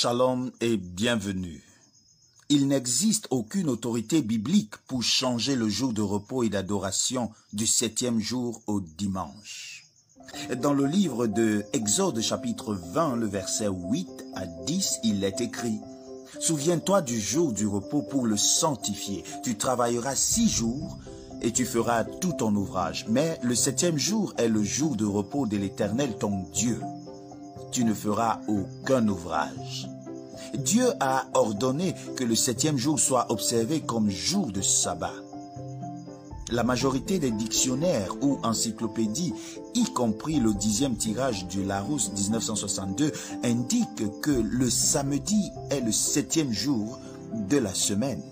Shalom et bienvenue. Il n'existe aucune autorité biblique pour changer le jour de repos et d'adoration du 7e jour au dimanche. Dans le livre de Exode chapitre 20, le verset 8 à 10, il est écrit « Souviens-toi du jour du repos pour le sanctifier. Tu travailleras 6 jours et tu feras tout ton ouvrage. Mais le 7e jour est le jour de repos de l'Éternel ton Dieu. Tu ne feras aucun ouvrage. » Dieu a ordonné que le 7e jour soit observé comme jour de sabbat. La majorité des dictionnaires ou encyclopédies, y compris le 10e tirage du Larousse 1962, indiquent que le samedi est le 7e jour de la semaine,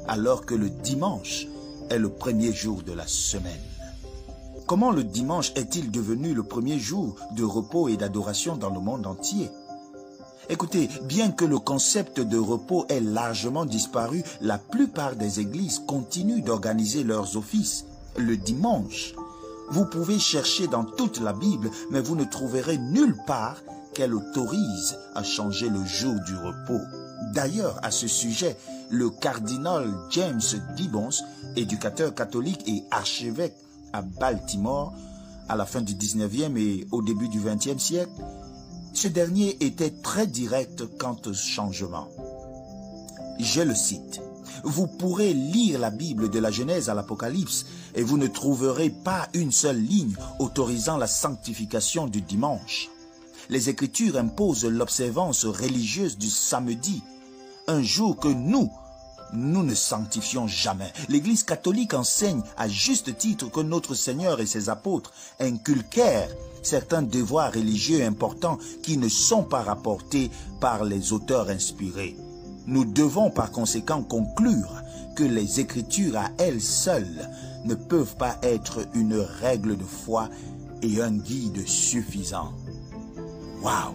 alors que le dimanche est le premier jour de la semaine. Comment le dimanche est-il devenu le premier jour de repos et d'adoration dans le monde entier? Écoutez, bien que le concept de repos ait largement disparu, la plupart des églises continuent d'organiser leurs offices le dimanche. Vous pouvez chercher dans toute la Bible, mais vous ne trouverez nulle part qu'elle autorise à changer le jour du repos. D'ailleurs, à ce sujet, le cardinal James Gibbons, éducateur catholique et archevêque à Baltimore, à la fin du 19e et au début du 20e siècle, ce dernier était très direct quant au changement. Je le cite. « Vous pourrez lire la Bible de la Genèse à l'Apocalypse et vous ne trouverez pas une seule ligne autorisant la sanctification du dimanche. Les Écritures imposent l'observance religieuse du samedi, un jour que nous ne sanctifions jamais. L'Église catholique enseigne à juste titre que notre Seigneur et ses apôtres inculquèrent certains devoirs religieux importants qui ne sont pas rapportés par les auteurs inspirés. Nous devons par conséquent conclure que les Écritures à elles seules ne peuvent pas être une règle de foi et un guide suffisant. » Waouh!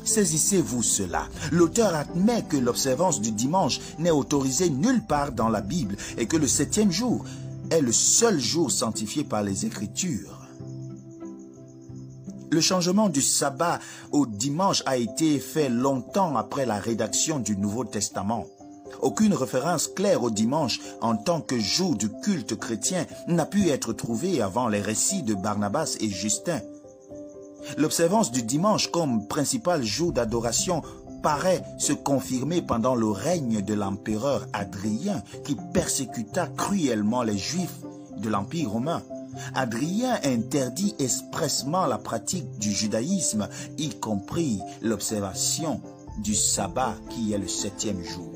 Saisissez-vous cela. L'auteur admet que l'observance du dimanche n'est autorisée nulle part dans la Bible et que le 7e jour est le seul jour sanctifié par les Écritures. Le changement du sabbat au dimanche a été fait longtemps après la rédaction du Nouveau Testament. Aucune référence claire au dimanche en tant que jour du culte chrétien n'a pu être trouvée avant les récits de Barnabas et Justin. L'observance du dimanche comme principal jour d'adoration paraît se confirmer pendant le règne de l'empereur Hadrien qui persécuta cruellement les Juifs de l'Empire romain. Hadrien interdit expressément la pratique du judaïsme, y compris l'observation du sabbat qui est le 7e jour.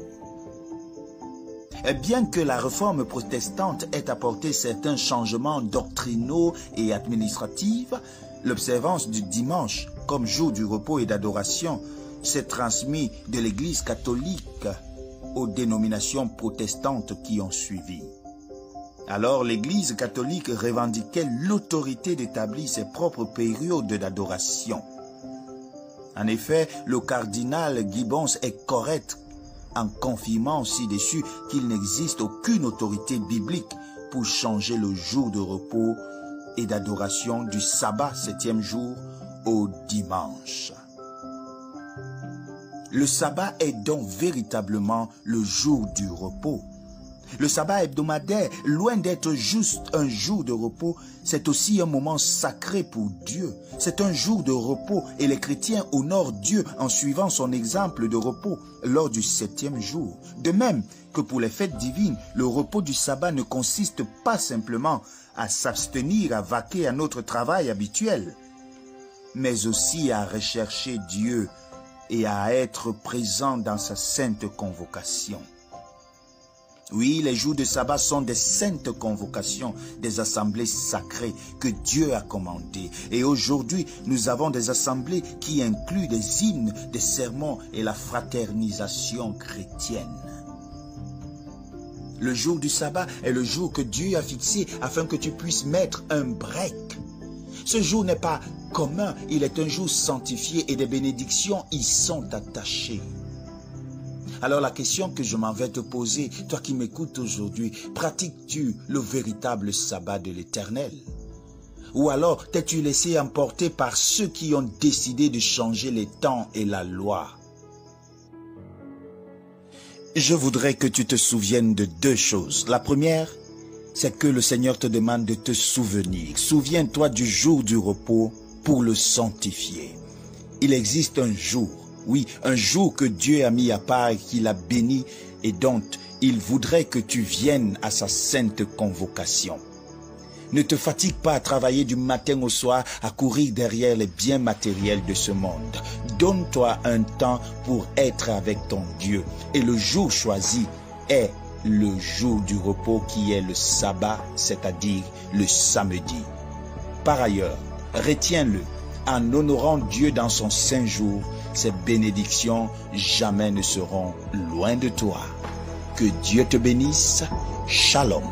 Et bien que la réforme protestante ait apporté certains changements doctrinaux et administratifs, l'observance du dimanche comme jour du repos et d'adoration s'est transmise de l'Église catholique aux dénominations protestantes qui ont suivi. Alors l'Église catholique revendiquait l'autorité d'établir ses propres périodes d'adoration. En effet, le cardinal Gibbons est correct en confirmant ci-dessus qu'il n'existe aucune autorité biblique pour changer le jour de repos et d'adoration du sabbat 7e jour au dimanche. Le sabbat est donc véritablement le jour du repos. Le sabbat hebdomadaire, loin d'être juste un jour de repos, c'est aussi un moment sacré pour Dieu. C'est un jour de repos et les chrétiens honorent Dieu en suivant son exemple de repos lors du 7e jour. De même que pour les fêtes divines, le repos du sabbat ne consiste pas simplement à s'abstenir, à vaquer à notre travail habituel, mais aussi à rechercher Dieu et à être présent dans sa sainte convocation. Oui, les jours de sabbat sont des saintes convocations, des assemblées sacrées que Dieu a commandées. Et aujourd'hui, nous avons des assemblées qui incluent des hymnes, des sermons et la fraternisation chrétienne. Le jour du sabbat est le jour que Dieu a fixé afin que tu puisses mettre un break. Ce jour n'est pas commun, il est un jour sanctifié et des bénédictions y sont attachées. Alors la question que je m'en vais te poser, toi qui m'écoutes aujourd'hui, pratiques-tu le véritable sabbat de l'Éternel? Ou alors t'es-tu laissé emporter par ceux qui ont décidé de changer les temps et la loi? Je voudrais que tu te souviennes de deux choses. La première, c'est que le Seigneur te demande de te souvenir. Souviens-toi du jour du repos pour le sanctifier. Il existe un jour, oui, un jour que Dieu a mis à part et qu'il a béni et dont il voudrait que tu viennes à sa sainte convocation. Ne te fatigue pas à travailler du matin au soir, à courir derrière les biens matériels de ce monde. Donne-toi un temps pour être avec ton Dieu. Et le jour choisi est le jour du repos qui est le sabbat, c'est-à-dire le samedi. Par ailleurs, retiens-le, en honorant Dieu dans son saint jour, ses bénédictions jamais ne seront loin de toi. Que Dieu te bénisse. Shalom.